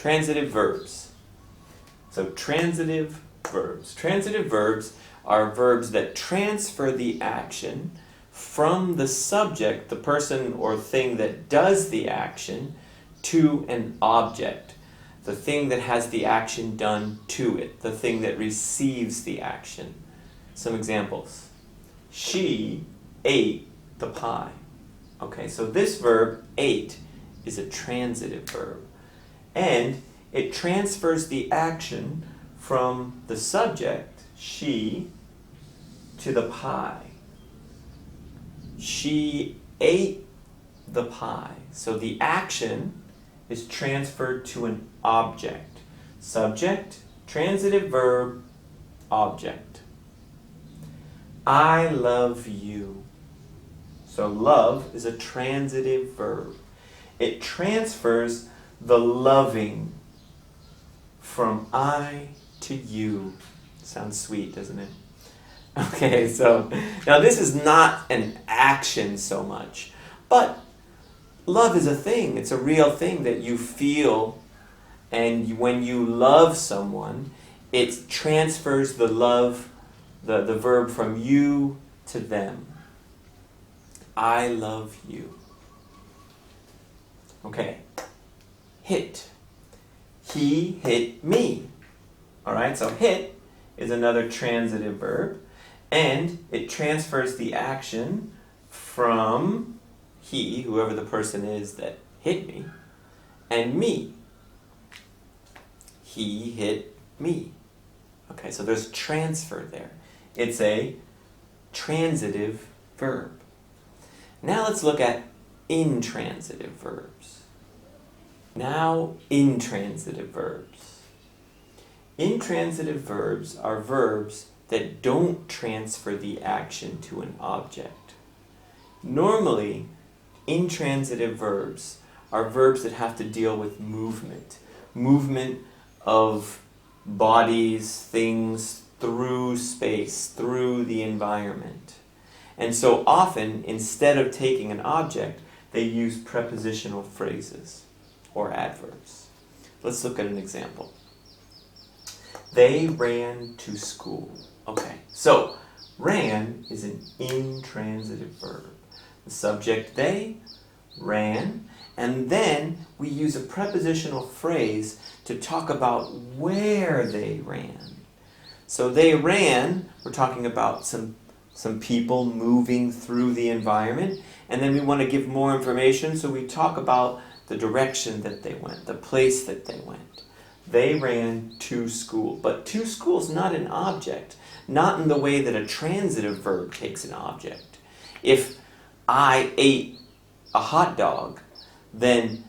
Transitive verbs. So transitive verbs. Transitive verbs are verbs that transfer the action from the subject, the person or thing that does the action, to an object. The thing that has the action done to it. The thing that receives the action. Some examples. She ate the pie. Okay, so this verb, ate, is a transitive verb. And it transfers the action from the subject, she, to the pie. She ate the pie. So the action is transferred to an object. Subject, transitive verb, object. I love you. So love is a transitive verb. It transfers the loving from I to you. Sounds sweet, doesn't it? Okay, so now this is not an action so much, but love is a thing. It's a real thing that you feel, and when you love someone, it transfers the love, the verb from you to them. I love you. Okay. Hit. He hit me. Alright, so hit is another transitive verb, and it transfers the action from he, whoever the person is that hit me, and me. He hit me. Okay, so there's transfer there. It's a transitive verb. Now let's look at intransitive verbs. Now, intransitive verbs. Intransitive verbs are verbs that don't transfer the action to an object. Normally, intransitive verbs are verbs that have to deal with movement. Movement of bodies, things, through space, through the environment. And so often, instead of taking an object, they use prepositional phrases or adverbs. Let's look at an example. They ran to school. Okay, so ran is an intransitive verb. The subject they, ran, and then we use a prepositional phrase to talk about where they ran. So they ran, we're talking about some people moving through the environment, and then we want to give more information, so we talk about the direction that they went, the place that they went. They ran to school. But to school is not an object, not in the way that a transitive verb takes an object. If I ate a hot dog, then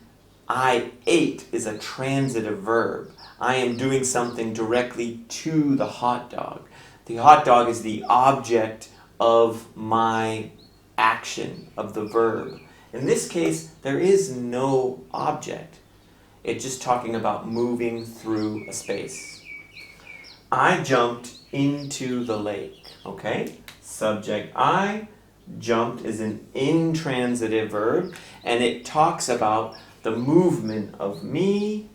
I ate is a transitive verb. I am doing something directly to the hot dog. The hot dog is the object of my action, of the verb. In this case, there is no object. It's just talking about moving through a space. I jumped into the lake. Okay? Subject I, jumped is an intransitive verb, and it talks about the movement of me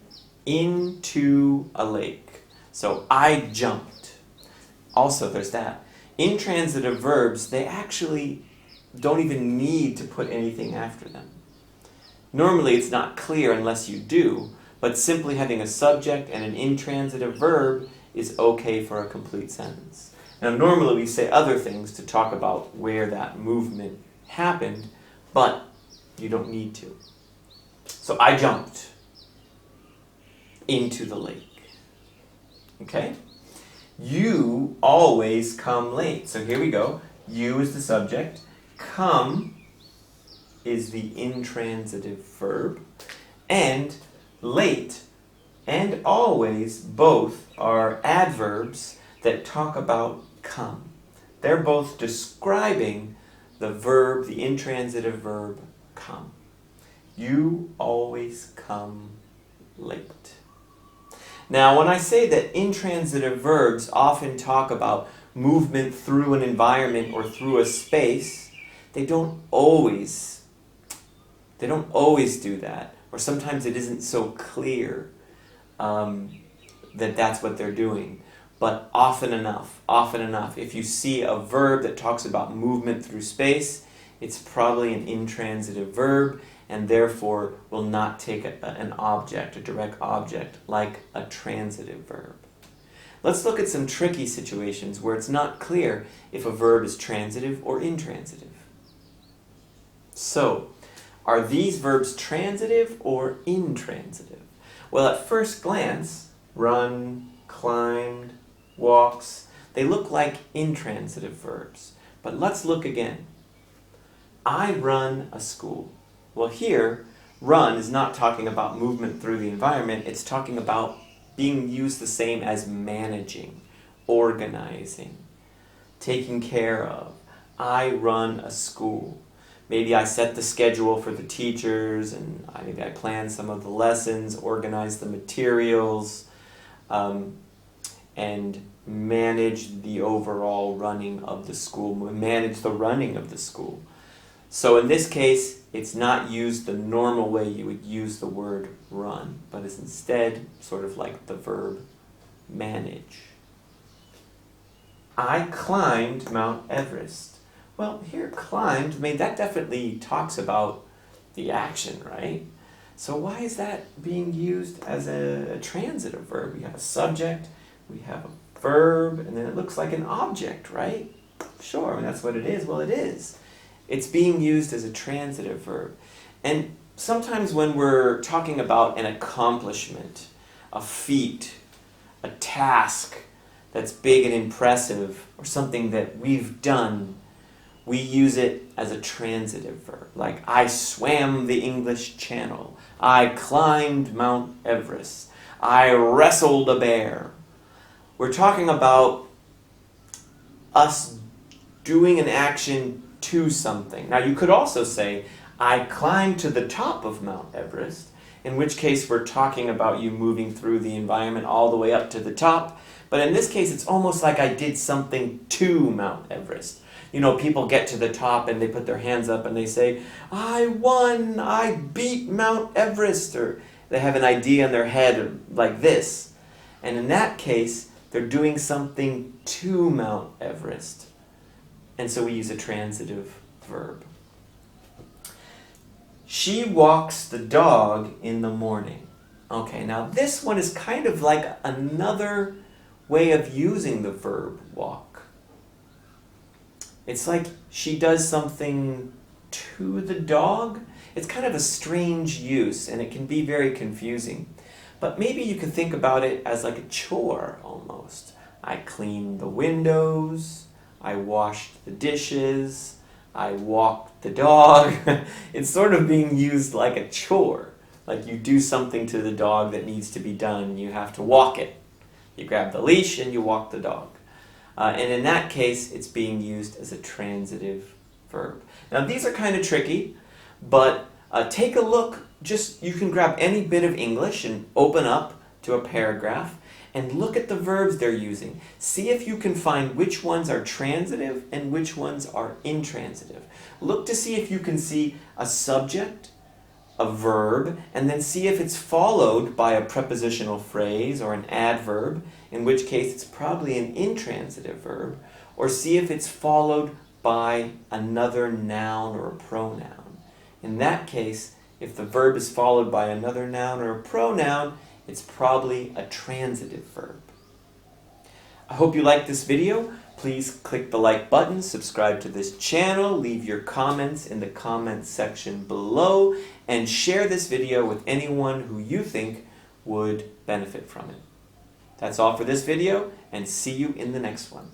into a lake. So I jumped. Also, there's that. Intransitive verbs, they actually don't even need to put anything after them. Normally, it's not clear unless you do, but simply having a subject and an intransitive verb is okay for a complete sentence. Now, normally we say other things to talk about where that movement happened, but you don't need to. So I jumped into the lake. Okay? You always come late. So here we go. You is the subject. Come is the intransitive verb. And late and always both are adverbs that talk about come. They're both describing the verb, the intransitive verb, come. You always come late. Now, when I say that intransitive verbs often talk about movement through an environment or through a space, they don't always do that. Or sometimes it isn't so clear. that that's what they're doing. But often enough, if you see a verb that talks about movement through space, it's probably an intransitive verb, and therefore will not take an object, a direct object, like a transitive verb. Let's look at some tricky situations where it's not clear if a verb is transitive or intransitive. So, are these verbs transitive or intransitive? Well, at first glance, run, climbed, walks, they look like intransitive verbs. But let's look again. I run a school. Well, here, run is not talking about movement through the environment. It's talking about being used the same as managing, organizing, taking care of. I run a school. Maybe I set the schedule for the teachers, and maybe I plan some of the lessons, organize the materials, and manage the overall running of the school, manage the running of the school. So in this case, it's not used the normal way you would use the word run, but is instead sort of like the verb manage. I climbed Mount Everest. Well, here climbed, that definitely talks about the action, right? So why is that being used as a transitive verb? We have a subject, we have a verb, and then it looks like an object, right? Sure, that's what it is. Well, it is. It's being used as a transitive verb. And sometimes when we're talking about an accomplishment, a feat, a task that's big and impressive, or something that we've done, we use it as a transitive verb. Like, I swam the English Channel. I climbed Mount Everest. I wrestled a bear. We're talking about us doing an action to something. Now, you could also say, I climbed to the top of Mount Everest, in which case we're talking about you moving through the environment all the way up to the top. But in this case, it's almost like I did something to Mount Everest. You know, people get to the top and they put their hands up and they say, I won, I beat Mount Everest, or they have an idea in their head like this. And in that case, they're doing something to Mount Everest. And so we use a transitive verb. She walks the dog in the morning. Okay, now this one is kind of like another way of using the verb walk. It's like she does something to the dog. It's kind of a strange use, and it can be very confusing. But maybe you could think about it as like a chore almost. I cleaned the windows, I washed the dishes, I walked the dog. It's sort of being used like a chore. Like you do something to the dog that needs to be done, you have to walk it. You grab the leash and you walk the dog. And in that case, it's being used as a transitive verb. Now these are kind of tricky, but take a look. You can grab any bit of English and open up to a paragraph and look at the verbs they're using. See if you can find which ones are transitive and which ones are intransitive. Look to see if you can see a subject, a verb, and then see if it's followed by a prepositional phrase or an adverb, in which case it's probably an intransitive verb, or see if it's followed by another noun or a pronoun. In that case, if the verb is followed by another noun or a pronoun, it's probably a transitive verb. I hope you liked this video. Please click the like button, subscribe to this channel, leave your comments in the comments section below, and share this video with anyone who you think would benefit from it. That's all for this video, and see you in the next one.